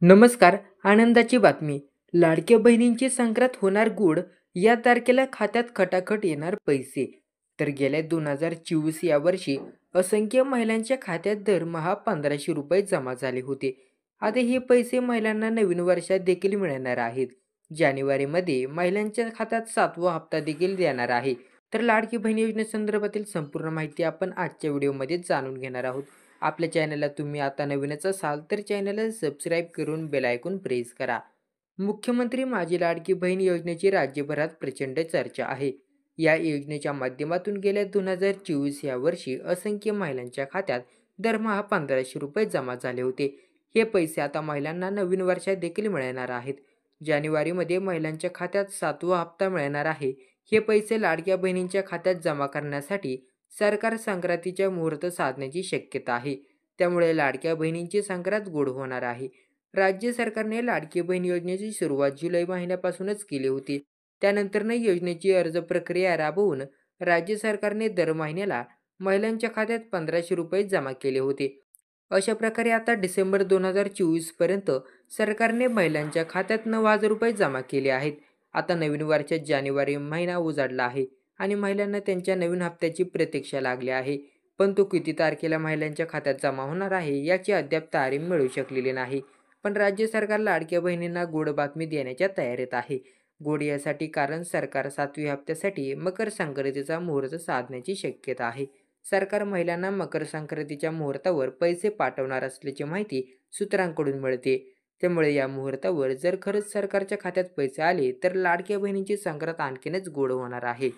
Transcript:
नमस्कार. आनंदाची बातमी. लाडक्या बहिणींची संक्रांत होणार गोड. या तारखेला खात्यात खटाखट येणार पैसे. तर गेल्या 2024 या वर्षी असंख्य महिलांच्या खात्यात दरमहा ₹1500 जमा झाले होते. आता हे पैसे महिलांना नवीन वर्षात देखील मिळणार आहेत. जानेवारीमध्ये महिलांच्या खात्यात 7वा हप्ता देखील देणार आहे. तर लाडकी बहीण योजनेसंदर्भातील संपूर्ण माहिती आपण आजच्या व्हिडिओमध्ये जाणून घेणार आहोत. आपल्या चॅनलला तुम्ही आता नवीनच असाल तर चॅनलला सबस्क्राईब करून बेल आयकॉन प्रेस करा. मुख्यमंत्री माझी लाडकी बहीण योजनेची राज्यभरात प्रचंड चर्चा आहे. या योजनेच्या माध्यमातून गेल्या 2024 या वर्षी असंख्य महिलांच्या खात्यात दरमहा ₹1500 जमा झाले होते. हे पैसे आता महिलांना नवीन वर्षात देखील मिळणार आहेत. जानेवारीमध्ये महिलांच्या खात्यात 7वा हप्ता मिळणार आहे. हे पैसे लाडक्या बहिणींच्या खात्यात जमा करण्यासाठी सरकार संक्रांतीच्या मुहूर्त साधण्याची शक्यता आहे. त्यामुळे लाडक्या बहिणींची संक्रांत गोड होणार आहे. राज्य सरकारने लाडकी बहीण योजनेची सुरुवात जुलै महिन्यापासूनच केली होती. त्यानंतरनं योजनेची अर्ज प्रक्रिया राबवून राज्य सरकारने दर महिन्याला महिलांच्या खात्यात ₹1500 जमा केले होते. अशा प्रकारे आता डिसेंबर 2024 पर्यंत सरकारने महिलांच्या खात्यात ₹9000 जमा केले आहेत. आता नवीन वर्षात जानेवारी महिना उजाडला आहे आणि महिलांना त्यांच्या नवीन हप्त्याची प्रतीक्षा लागली आहे. पण तो किती तारखेला महिलांच्या खात्यात जमा होणार आहे याची अद्याप तारीख मिळू शकलेली नाही. पण राज्य सरकार लाडक्या बहिणींना गोड बातमी देण्याच्या तयारीत आहे. गोड यासाठी कारण सरकार 7व्या हप्त्यासाठी मकर संक्रांतीचा मुहूर्त साधण्याची शक्यता आहे. सरकार महिलांना मकर संक्रांतीच्या मुहूर्तावर पैसे पाठवणार असल्याची माहिती सूत्रांकडून मिळते. त्यामुळे या मुहूर्तावर जर खरंच सरकारच्या खात्यात पैसे आले तर लाडक्या बहिणींची संक्रांत आणखीनच गोड होणार आहे.